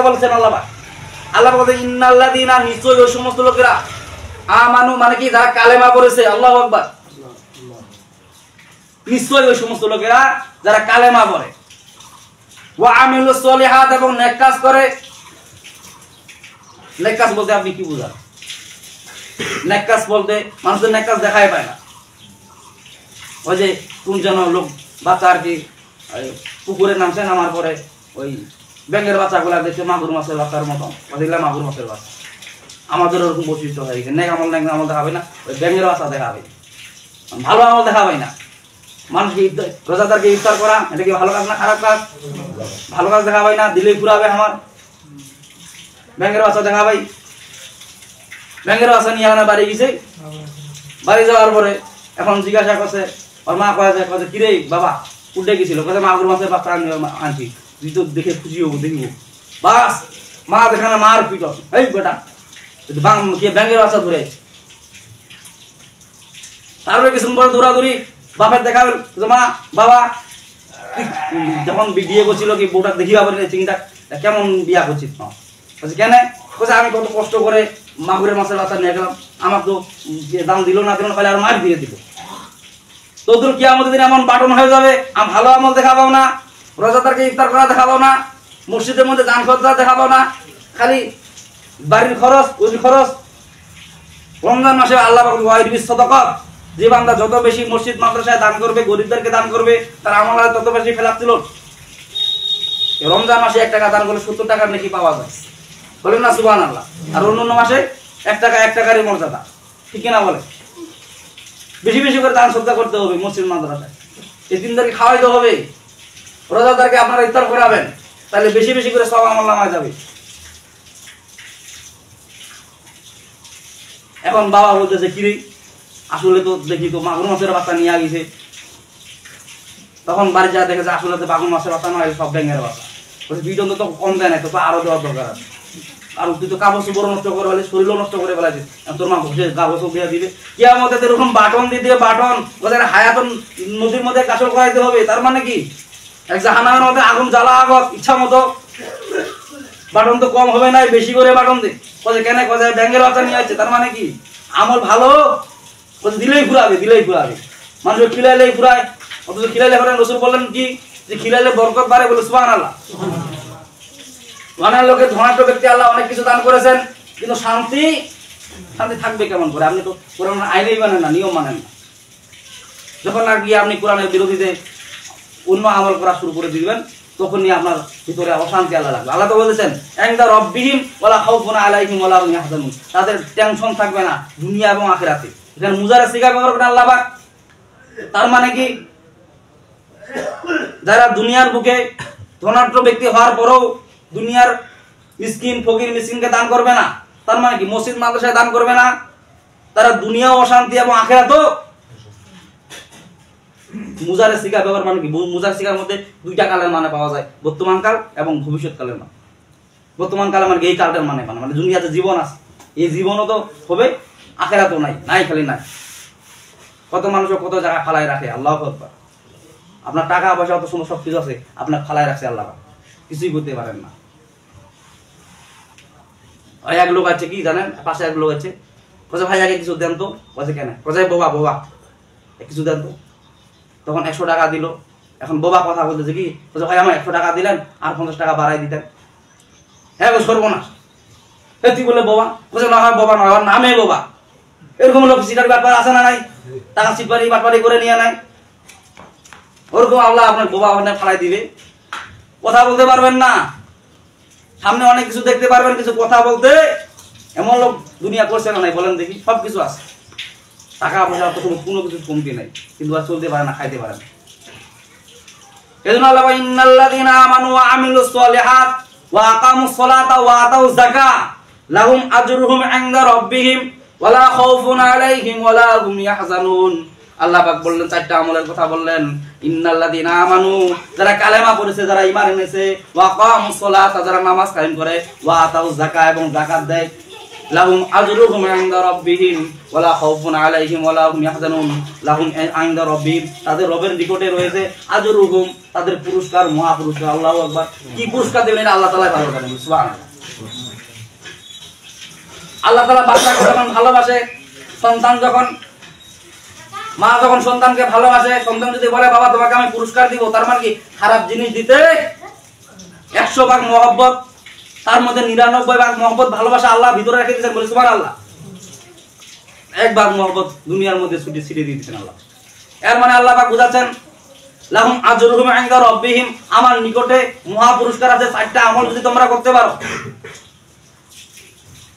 বলছেন আল্লাহ পাক। আল্লাহ বলছেন ইন্নাল্লাযীনা, নিশ্চয়ই ওই সমস্ত লোকেরা, আমানু মানে কি যারা কালেমা পড়েছে, আল্লাহু আকবার, নিশ্চয়ই ওই সমস্ত লোকেরা যারা কালেমা পড়ে, ওয়া আমিলুস সলিহাত, এবং নেক কাজ করে। নেক কাজ বলতে আপনি কি বুঝান? নেক কাজ বলতে মানুষের নেক কাজ দেখাই পায় না। ওই যে কোন যেন লোক বাচ্চা আর কি পুকুরে নামছে, নামার পরে ওই ব্যাঙের বাচ্চাগুলা দেখছে মাগুর মাছের বাচ্চার মতন, দেখলাম মাগুর মাছের বাচ্চা। আমাদের ওরকম বৈশিষ্ট্য হয়ে গেছে, নেক আমল দেখাবে না, ওই ব্যাঙের বাচ্চা দেখাবে, ভালো আমল দেখাবে না। মানুষকে রোজাদারকে ইফতার করা, এটা কি ভালো কাজ না খারাপ কাজ? ভালো কাজ দেখাবে না, দিলেই পুরাবে আমার। ব্যাঙের বাচ্চা দেখাবে, ব্যাঙের বাচ্চা নিয়ে এখন বাড়ি গেছে। বাড়ি যাওয়ার পরে এখন জিজ্ঞাসা করছে, ওর মা কয়ে কিরে বাবা উঠে গেছিল, কোথায় মাগুর মাছের বাচ্চা আনছি, তুই তো দেখে খুশি হবো, দেখবো। বাস মা দেখানো মার পিট, এই বেটা ব্যাঙের বাচ্চা ধরে। তারপরে কিছু পরে দৌড়াদৌড়ি, বাপের দেখাবে মা বাবা যখন বিয়ে করছিল কি বউটা দেখি বাবার চিন্তা কেমন বিয়া করছিস না, কেন? আমি কত কষ্ট করে মাগুরের মাছের বাচ্চা নিয়ে গেলাম, আমার তো দাম দিল না, দিল না, আর মার দিয়ে দিল। তোদের কি আমাদের দিন এমন বাটন হয়ে যাবে, ভালো আমল দেখাবো না, রোজাদারকে ইফতার করা দেখাবো না, মসজিদের মধ্যে দান খরচা দেখাবো না, খালি বাড়ির খরচ, ওই খরচ। রমজান মাসে আল্লাহ সাদাকাত, যে বান্দা যত বেশি মসজিদ মাদ্রাসায় দান করবে, গরিবদেরকে দান করবে, তার আমল তত বেশি ফেলাচ্ছিল। রমজান মাসে 1 টাকা দান করলে 70 টাকার নাকি পাওয়া যায়, বলেন না সুবহানাল্লাহ। আর অন্য মাসে 1 টাকা 1 টাকারই মর্যাদা, ঠিক না বলে? বেশি বেশি করে দান সদ্গা করতে হবে মসজিদ মাদ্রাসায়, এতিমদেরকে খাওয়াইতে হবে, রোজাদারকে আপনারা ইফতার করাবেন, তাহলে বেশি বেশি করে সব আমল নামায় যাবে। এখন বাবা বলতেছে কিরে আসলে তো দেখি তো মাগুর মাছের বাচ্চা নিয়ে গেছে। তখন বাড়ি যা দেখেছে আসলে তো মাগুর মাছের বাচ্চা নয়, সব ব্যাঙের বাচ্চা। বলছে বিজন তো কম দেয় না, তো আরো দেওয়ার দরকার আছে। আর তুই তো কাগজ বড় নষ্ট করে ফেলে, শরীরও নষ্ট করে ফেলাছে, তোর মা ঘষে কাগজ দিয়ে দিবে কিয়ামতে এরকম বাটন দিয়ে দিবে, বাটন ওদের হায়াতন নদীর মধ্যে কাশল করাইতে হবে। তার মানে কি এক জাহান্নামের মধ্যে আগুন জ্বালা আগত ইচ্ছা মতো। বাটন তো কম হবে না, বেশি করে বাটন দে। কেন ব্যাঙের বাচ্চা নিয়ে আসছে, তার মানে কি আমল ভালো দিলেই ফুরাবে, দিলেই ফুরাবে। মানুষ খিলাইলেই ফুরায়, অথচ খিলাইলে করেন। রসুল বললেন কি যে খিলাইলে বরকত বাড়ে, বলে সুবহানাল্লাহ। অনেক লোকের ধনাঢ্য ব্যক্তি আল্লাহ অনেক কিছু দান করেছেন, কিন্তু শান্তি থাকবে কেমন করে? আপনি তো কোরআন আইনেই মানেন না, নিয়ম মানেন না। যখন আর গিয়ে আপনি কোরআনের বিরোধীতে অন্য আমল করা শুরু করে দিবেন, তখনই আপনার ভিতরে অশান্তি আল্লাহ লাগবে। আল্লাহ তো বলেছেন ইনদা রাব্বিহিম ওয়ালা খাউফুন আলাইহিম ওয়ালা হুম ইয়াহজানুন, তাদের টেনশন থাকবে না দুনিয়া এবং আখিরাতে। এখানে মুজারে সিগা ব্যবহার করেন আল্লাহ পাক। তার মানে কি যারা দুনিয়ার বুকে ধনাঢ্য ব্যক্তি হওয়ার পরেও দুনিয়ার মিসকিন ফকির মিসকিনকে দান করবে না, তার মানে কি মসজিদ মাদ্রাসায় দান করবে না, তারা দুনিয়াও অশান্তি এবং আখিরাতেও। মুজারে সিগা ব্যবহার মানে কি? মুজার সিগার মধ্যে 2টা কালের মানে পাওয়া যায়, বর্তমান কাল এবং ভবিষ্যৎ কালের মানে। বর্তমান কালে মানে এই কালটার মানে মানে দুনিয়াতে জীবন আছে, এই জীবনও তো হবে, আখিরাতও নাই, নাই খালি নাই। কত মানুষ কত জায়গা ফালায় রাখে, আল্লাহু আকবার। আপনার টাকা পয়সা অত সময় সব কিছু আছে, আপনার ফালায় রাখছে আল্লাহ, কিছুই করতে পারেন না। এক লোক আছে কি জানেন, পাশে এক লোক আছে, কোথায় ভাই আগে কিছু দেন তো, কোথায় কেন, কোথায় বাবা বাবা কিছু দেন তো। তখন 100 টাকা দিল। এখন বাবা কথা বলতেছে কি, ভাই আমার 100 টাকা দিলেন, আর 50 টাকা বাড়াই দিতেন। হ্যাঁ গো সর্বনাশ, তুই বলে বাবা, বলছে না হয় বাবা নয়, আমার নামে বাবা। এরকম লোক সিটার ব্যাপার আছে না নাই? টাকা সিটবাড়ি বাটবাড়ি করে নিয়ে নাই, ওরকম আল্লাহ আপনার বাবা আপনার ফালাই দিবে। কথা বলতে পারবেন না, সামনে অনেক কিছু দেখতে পারবেন, কিছু কথা বলতে এমন লোক দুনিয়া করছে না নাই বলেন দেখি? সব কিছু আছে, টাকা পয়সা তো কোনো কিছু কমতি নাই, কিন্তু আর চলতে পারে না, খাইতে পারে না। এজন্য আল্লাহ ইন্নাল্লাযীনা আমানু ওয়া আমিলুস সলিহাত ওয়া আকামুস সালাতা ওয়া আতাউয যাকাত লাহুম আজরুহুম ইনদা রাব্বিহিম ওয়ালা খাউফুন আলাইহিম ওয়ালা হুম ইয়াহজানুন। আল্লাহ পাক বললেন 4টা আমলের কথা বললেন। ইন্নাল্লাযীনা আমানু, যারা কালেমা পড়েছে, যারা ঈমান এনেছে, ওয়া আকামুস সালাতা, যারা নামাজ কায়েম করে, ওয়া আতাউয যাকাত, এবং যাকাত দেয়, লাহুম আজরুহুম ইনদা রাব্বিহিম ওয়ালা খাউফুন আলাইহিম ওয়ালা হুম ইয়াহজানুন। লাহুম ইনদা রাব্বিহিম, তাদের রবের নিকটে রয়েছে আজরুহুম, তাদের পুরস্কার, মহা পুরস্কার। আল্লাহু আকবার। কি পুরস্কার দেবেন আল্লাহ তাআলা ভালো জানেন। সুবহানাল্লাহ। আল্লাহ তাআলা বাচ্চাকে যখন ভালোবাসে, সন্তান যখন, মা যখন সন্তানকে ভালোবাসে, সন্তান যদি বলে বাবা তোমাকে আমি পুরস্কার দিব, তার মানে কি খারাপ জিনিস দিতে 100 ভাগ মহব্বত, তার মধ্যে 99 ভাগ মহব্বত ভালোবাসা আল্লাহ ভিতরে রেখে দিয়েছেন। বলে সুবহানাল্লাহ। 1 ভাগ মহব্বত দুনিয়ার মধ্যে ছিটিয়ে দিয়ে দিয়েছেন আল্লাহ। এর মানে আল্লাহ পাক বুঝাচ্ছেন লাহুম আজরুহুম ইনদা রাব্বিহিম, আমার নিকটে মহা পুরস্কার আছে 4টা আমল যদি তোমরা করতে পারো।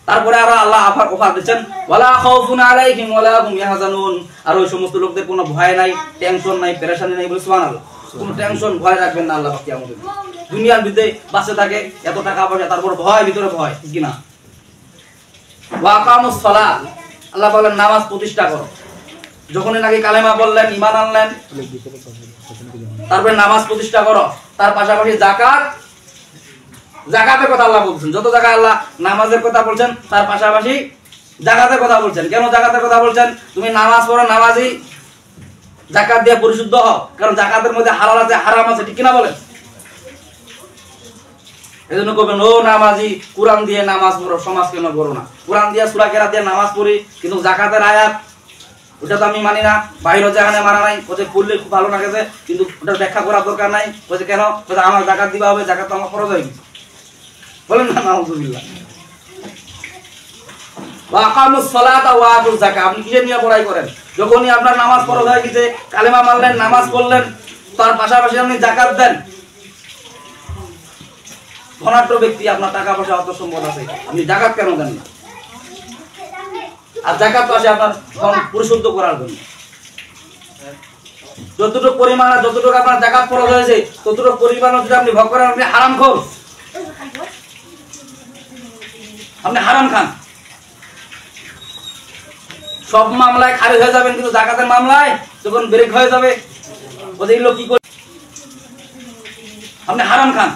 তারপরে আর আল্লাহ অফার দিচ্ছেন ওয়ালা খাউফুন আলাইহিম ওয়ালা হুম ইয়াহজানুন, আর ওই সমস্ত লোকদের কোনো ভয় নাই, টেনশন নাই, পেরেশানি নাই। বলে সুবহানাল্লাহ। কোনো টেনশন ভয় রাখবেন না আল্লাহ পাক কিয়ামতের দিন। দুনিয়ার ভিতরে বাঁচে থাকে এত টাকা পয়সা, তারপর ভয়, ভিতরে ভয়, ঠিক কি না? ওয়া আকামুস সালাত, আল্লাহ বলেন নামাজ প্রতিষ্ঠা করো। যখনই নাকি কালেমা বললেন, ঈমান আনলেন, তারপরে নামাজ প্রতিষ্ঠা করো। তার পাশাপাশি যাকাত, যাকাতের কথা আল্লাহ বলছেন। যত জায়গায় আল্লাহ নামাজের কথা বলছেন, তার পাশাপাশি যাকাতের কথা বলছেন। কেন যাকাতের কথা বলছেন? তুমি নামাজ পড়ো, নামাজি যাকাত দিয়ে পরিশুদ্ধ হও, কারণ যাকাতের মধ্যে হালাল আছে, হারাম আছে, ঠিক কিনা বলেন? এজন্য কবেন ও নামাজি কোরআন দিয়ে নামাজ পড়ো, সমাজ কেন করো না? কোরআন দিয়ে সূরা কেরাত দিয়ে নামাজ পড়ি, কিন্তু যাকাতের আয়াত ওটা তো আমি মানি না, বাইরে জাহানে মানা নাই, ওতে পড়লে খুব ভালো লাগেছে, কিন্তু ওটার ব্যাখ্যা করার দরকার নাই। বলছে কেন? বলছে আমার যাকাত দিবা হবে, যাকাত তো আমার ফরজ হয়ে গেছে। বলেন না নাউযুবিল্লাহ। ওয়া আকামুস সালাতা ওয়া আতুজ যাকাত, আপনি কিসের নিয়ে পড়াই করেন? যখনই আপনার নামাজ ফরজ হয়ে গেছে, কালেমা মানলেন, নামাজ পড়লেন, তার পাশাপাশি আপনি যাকাত দেন। ধনাঢ্য ব্যক্তি, আপনার টাকা পয়সা অর্থ সম্পদ আছে, আপনি যাকাত কেন দেন না? আর যাকাত আসে আপনার পরিশুদ্ধ করার জন্য। যতটুকু পরিমাণ, যতটুকু আপনার যাকাত ফরজ হয়েছে, ততটুকু পরিমাণ যদি আপনি ভোগ করেন, আপনি হারামখোর, আপনি হারাম খান। সব মামলায় খারিজ হয়ে যাবেন, কিন্তু যাকাতের মামলায় যখন ব্রেক হয়ে যাবে, ওদের লোক কি করে? আপনি হারাম খান।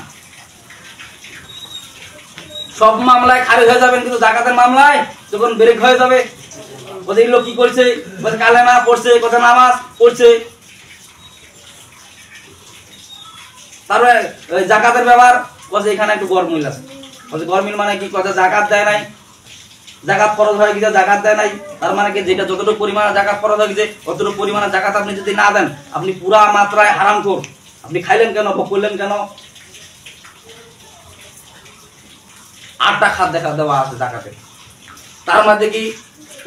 সব মামলায় খারিজ হয়ে যাবেন, কিন্তু যাকাতের মামলায় যখন ব্রেক হয়ে যাবে, ওদের লোক কি করছে? কালেমা পড়ছে, কথা নামাজ পড়ছে। তারপরে যাকাতের ব্যাপার বলছে এখানে একটু গরমিল আছে। বলছে গরমিল মানে কি? কথা যাকাত দেয় নাই, যাকাত ফরজ হয়ে গেছে, যাকাত দেয় নাই, তার মানে কি যেটা যতটুকু পরিমাণে যাকাত ফরজ হয়ে গেছে, অতটুকু পরিমাণে যাকাত আপনি যদি না দেন, আপনি পুরা মাত্রায় হারামখোর। আপনি খাইলেন কেন? ভোগ করলেন কেন? 8টা খাত দেখা দেওয়া আছে যাকাতে। তার মধ্যে কি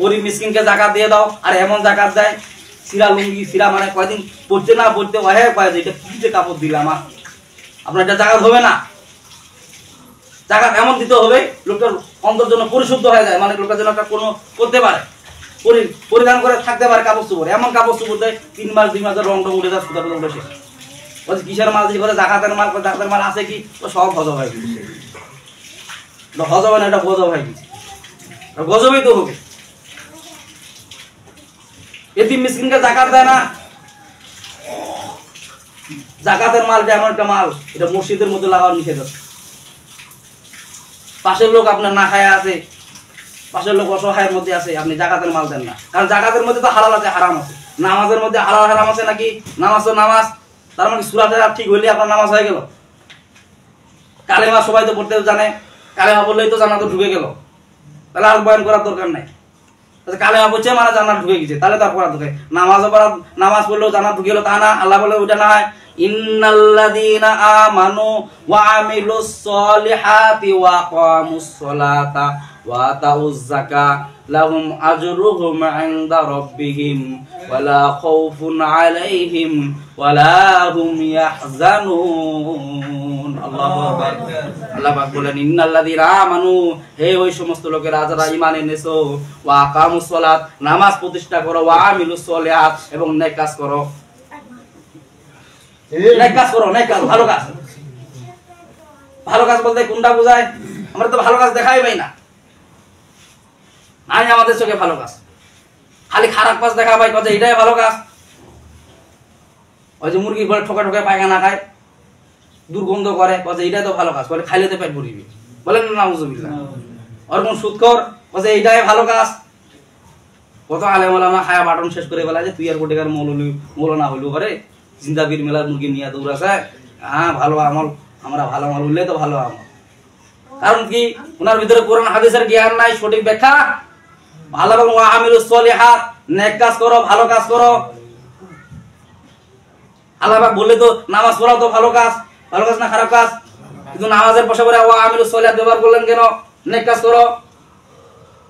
গরিব মিসকিনকে যাকাত দিয়ে দাও, আর এমন যাকাত দেয় সিরা লুঙ্গি, সিরা মানে কয়দিন পড়তে না পড়তে ওহে কয় যে এটা কি যে কাপড় দিলে আমার, আপনার এটা যাকাত হবে না। যাকাত এমন দিতে হবে লোকটার অন্তর জন্য পরিশুদ্ধ হয়ে যায়, মানে লোকটার জন্য একটা কোনো করতে পারে, পরিধান করে থাকতে পারে কাপড় চোপড়। এমন কাপড় চোপড় দেয় 3 মাস 2 মাসের রং টং উঠে যায়, সুতা টুতা উঠে শেষ। বলছে কিসের মাল দিয়ে? বলে যাকাতের মাল। যাকাতের মাল আছে কি? তো সব হজম হয়ে গেছে। হজম হয় না, এটা গজব হয়ে গেছে, গজবই তো হবে। এতিম মিসকিনকে যাকাত দেয় না। যাকাতের মালটা এমন একটা মাল, এটা মসজিদের মধ্যে লাগানো নিষেধ আছে। পাশের লোক আপনার না খায় আছে, পাশের লোক অসহায়ের মধ্যে আছে, আপনি যাকাতের মাল দেন না, কারণ যাকাতের মধ্যে তো হালাল আছে, হারাম আছে। নামাজের মধ্যে হালাল হারাম আছে নাকি? নামাজ তো নামাজ, তার মানে সূরাটা ঠিক হইলে আপনার নামাজ হয়ে গেল। কালেমা সবাই তো পড়তে জানে, কালেমা বললেই তো জান্নাতে ঢুকে গেল, তাহলে আর বয়ান করার দরকার নাই। কালেমা পড়ছে মানে জান্নাত ঢুকে গেছে, তাহলে তার পড়ার দরকার। নামাজ পড়লেও জান্নাত ঢুকে গেল তা না। আল্লাহ বলে ওটা না হয় ইন্নাল্লাযীনা আমানু ওয়া আমিলুস সলিহাতি ওয়া আকামুস সালাতা ওয়া আতাউজ যাকাত লাহুম আজরুহুম ইনদা রাব্বিহিম ওয়ালা খাউফুন আলাইহিম ওয়ালা হুম ইয়াহজানুন। আল্লাহু আকবার। আল্লাহ পাক বলেন ইন্নাল্লাযীনা আমানু, হে ওই সমস্ত লোকেরা যারা ঈমান এনেছো, ওয়া আকামুস সালাত, নামাজ প্রতিষ্ঠা করো, ওয়া আমিলুস সলিহাত, এবং নেক কাজ করো। নেক কাজ করো, নেক কাজ, ভালো কাজ। ভালো কাজ বলতে কোনটা বোঝায়? আমরা তো ভালো কাজ দেখাই পাই না, নাই আমাদের চোখে ভালো কাজ, খালি খারাপ কাজ দেখা পাই। কথা এটাই ভালো কাজ। ওই যে মুরগি ঘরে ঠোকা ঠোকা পায়খানা খায়, দুর্গন্ধ করে, কথা এটাই তো ভালো কাজ, বলে খাইলে তো পেট ভরিবি। বলেন না নাউযুবিল্লাহ। ওরকম সুদখোর বলছে এইটাই ভালো কাজ। কত আলেম ওলামা খায়া বাটন শেষ করে বলা যে তুই আর কোটিকার মৌল না হইলেও পারে জিন্দাবির মেলার মুরগি নিয়ে দৌড়াছে, হ্যাঁ ভালো আমল, আমরা ভালো আমল হইলে তো ভালো আমল। কারণ কি ওনার ভিতরে কোরআন হাদিসের জ্ঞান নাই, সঠিক ব্যাখ্যা। ভালো এবং ওয়া আমিলুস সলিহাত, নেক কাজ করো, ভালো কাজ করো। আল্লাহ পাক বললে তো নামাজ পড়াও তো ভালো কাজ, ভালো কাজ না খারাপ কাজ? কিন্তু নামাজের পাশে পরে ওয়া আমিলুস সলিহাত ব্যবহার করলেন কেন? নেক কাজ করো।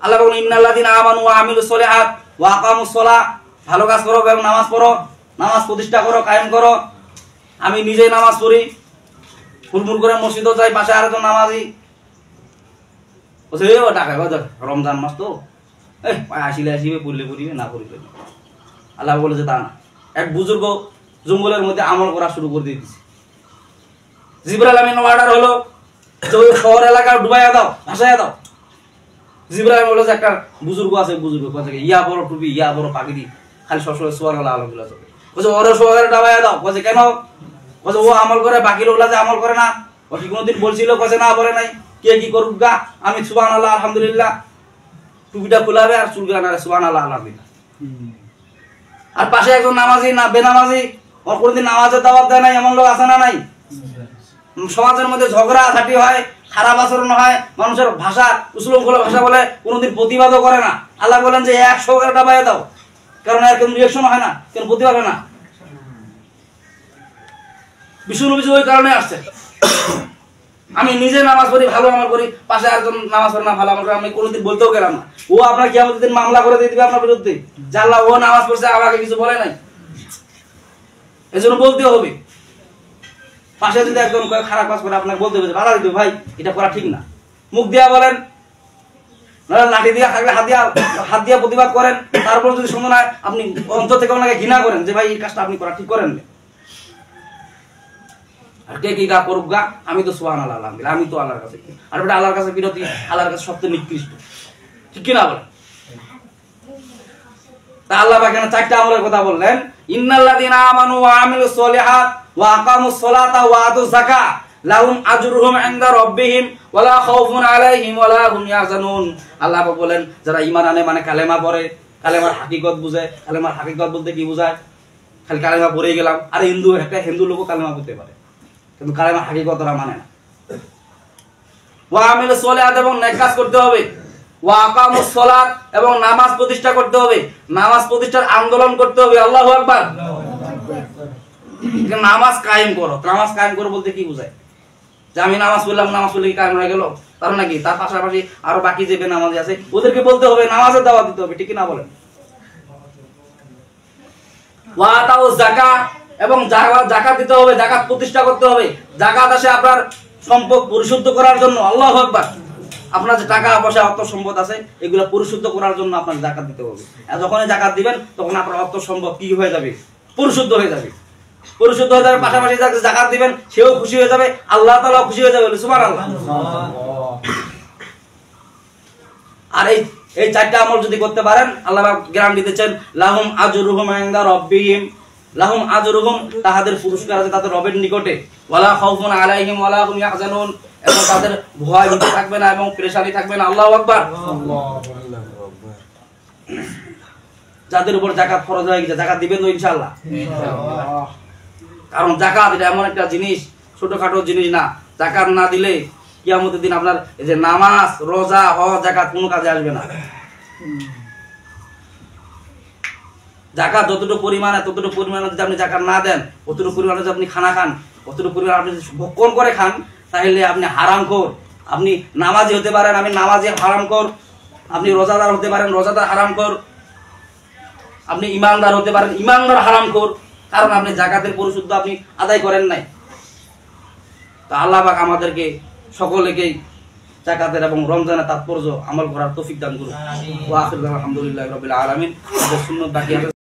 আল্লাহ বলেন ইন্নাল্লাযিনা আমানু ওয়া আমিলুস সলিহাত ওয়া আকামুস সালাহ, ভালো কাজ করো এবং নামাজ পড়ো, নামাজ প্রতিষ্ঠা করো, কায়েম করো। আমি নিজেই নামাজ পড়ি, ফুলমুল করে মসজিদও যাই, পাশে আরেকজন নামাজি বলছে ও টাকা রমজান মাস তো আসিলে আসিবে, পড়লে পড়িবে, না পড়িবে। আল্লাহ বলে যে তা না। এক বুজুর্গ জঙ্গলের মধ্যে আমল করা শুরু করে দিয়েছে। জিবরাইল আমিন অর্ডার হলো যে ওই শহর এলাকা ডুবাইয়া দাও, ভাসাইয়া দাও। জিবরাইল বলে যে একটা বুজুর্গ আছে, বুজুর্গ কথা ইয়া বড় টুপি, ইয়া বড় পাগড়ি, খালি সবসময় সুবহানাল্লাহ আলহামদুলিল্লাহ চলে। বলছে ওর শহরে ডাবাইয়া দাও। বলছে কেন? বলছে ও আমল করে, বাকি লোকলা যে আমল করে না। ও কি কোনোদিন বলছিল? বলছে না, বলে নাই। কে কি করুক গা, আমি সুবহানাল্লাহ আলহামদুলিল্লাহ, টুপিটা খোলাবে আর চুল গানারে সুবহানাল্লাহ আলহামদুলিল্লাহ। আর পাশে একজন নামাজি না বেনামাজি, ওর কোনোদিন নামাজের দাওয়াত দেয় নাই, এমন লোক আছে না নাই? সমাজের মধ্যে ঝগড়া ঝাঁটি হয়, খারাপ আচরণ হয়, মানুষের ভাষা উশৃঙ্খল ভাষা বলে, কোনোদিন প্রতিবাদও করে না। আল্লাহ বলেন যে 100 করে ডাবাইয়া দাও, কারণ এর কোনো রিয়াকশন হয় না, কেন প্রতিবাদ হয় না। বিষ্ণু নবী ওই কারণে আসছে। আমি নিজে নামাজ পড়ি, ভালো আমল করি, পাশে একজন নামাজ পড়ে না, ভালো আমল করে, আমি কোনোদিন বলতেও গেলাম না। ও আপনার কিয়ামতের দিন মামলা করে দিয়ে দিবে আপনার বিরুদ্ধে, যে আল্লাহ ও নামাজ পড়ছে আমাকে কিছু বলে নাই। এজন্য বলতে হবে। পাশে যদি একজন খারাপ কাজ করে আপনাকে বলতে হবে, বাধা দিতে ভাই এটা করা ঠিক না। মুখ দিয়া বলেন, লাঠি দিয়া থাকলে হাত দিয়া প্রতিবাদ করেন। তারপর যদি শুনুন হয়, আপনি অন্তর থেকে ওনাকে ঘৃণা করেন যে ভাই এই কাজটা আপনি করা ঠিক করেন। আর কে কি গা করুক গা, আমি তো সুবহানাল্লাহ আলহামদুলিল্লাহ, আমি তো আল্লাহর কাছে। আর বেটা আল্লাহর কাছে বিরতি, আল্লাহর কাছে সবচেয়ে নিকৃষ্ট, ঠিক কিনা বলেন? তা আল্লাহ পাক এখানে 4টা আমলের কথা বললেন। ইন্নাল্লাযিনা আমানু ওয়া আমিলুস সলিহাত ওয়া আকামুস সালাতা ওয়া আতুজ যাকাত লাহুম আজরুহুম ইনদা রাব্বিহিম ওয়া লা খাউফুন আলাইহিম ওয়া লা হুম ইয়াহজানুন। আল্লাহ পাক বলেন যারা ঈমান আনে, মানে কালেমা পড়ে, কালেমার হাকিকত বুঝে। কালেমার হাকিকত বলতে কি বোঝায়? খালি কালেমা পড়েই গেলাম। আর একটা হিন্দু লোকও কালেমা পড়তে পারে, কিন্তু কালেমার হাকিকত ওরা মানে না। ওয়া আমিলুস সলিহাত, এবং নেক কাজ করতে হবে। ওয়া আকামুস সালাত, এবং নামাজ প্রতিষ্ঠা করতে হবে, নামাজ প্রতিষ্ঠার আন্দোলন করতে হবে। আল্লাহু আকবার। নামাজ কায়েম করো। নামাজ কায়েম করো বলতে কি বোঝায়? যে আমি নামাজ পড়লাম, নামাজ পড়লে কি কায়েম হয়ে গেল? তার নাকি তার পাশাপাশি আরো বাকি যে বেনামাজি আছে ওদেরকে বলতে হবে, নামাজের দাওয়াত দিতে হবে, ঠিক কি না বলেন? ওয়া আতাউজ যাকাত, এবং যাকাত দিতে হবে, যাকাত প্রতিষ্ঠা করতে হবে। যাকাত আসে আপনার সম্পদ পরিশুদ্ধ করার জন্য। আল্লাহু আকবার। আপনার যে টাকা পয়সা অর্থ সম্পদ আছে এগুলো পরিশুদ্ধ করার জন্য আপনার যাকাত দিতে হবে। আর যখনই যাকাত দিবেন তখন আপনার অর্থ সম্পদ কি হয়ে যাবে? পরিশুদ্ধ হয়ে যাবে। পরিশুদ্ধ হয়ে যাবে, পাশাপাশি যাকে যাকাত দিবেন সেও খুশি হয়ে যাবে, আল্লাহ তাআলাও খুশি হয়ে যাবে। সুবহানাল্লাহ। আর এই 4টা আমল যদি করতে পারেন, আল্লাহ পাক গ্যারান্টি দিচ্ছেন লাহুম আজরুহুম ইনদা রাব্বিহিম, লাহুম আজরুহুম, তাদের পুরস্কার আছে তাদের রবের নিকটে। ওয়ালা খাউফুন আলাইহিম ওয়ালা হুম ইয়াহজানুন, এবং তাদের ভয় ভীতি থাকবে না এবং পেরেশানি থাকবে না। আল্লাহু আকবার। যাদের উপর যাকাত ফরজ হয়ে গেছে, যাকাত দিবেন তো ইনশাআল্লাহ। কারণ যাকাত এটা এমন একটা জিনিস, ছোটখাটো জিনিস না। যাকাত না দিলে কিয়ামতের দিন আপনার এই যে নামাজ, রোজা, হজ, যাকাত কোনো কাজে আসবে না। যাকাত যতটুকু পরিমাণে, ততটুকু পরিমাণে যদি আপনি যাকাত না দেন, অতটুকু পরিমাণে যদি আপনি খানা খান, অতটুকু পরিমাণে আপনি ভক্ষণ করে খান, তাহলে আপনি হারামখোর। আপনি নামাজি হতে পারেন, আমি নামাজি হারামখোর। আপনি রোজাদার হতে পারেন, রোজাদার হারামখোর। আপনি ইমানদার হতে পারেন, ইমানদার হারামখোর, কারণ আপনি যাকাতের পরিশুদ্ধ আপনি আদায় করেন নাই। তা আল্লাহ পাক আমাদেরকে সকলেকেই যাকাতের এবং রমজানের তাৎপর্য আমল করার তৌফিক দান করুন। ওয়া আখিরু দাওয়ানা আলহামদুলিল্লাহি রাব্বিল আলামিন। সুন্নাত বাকি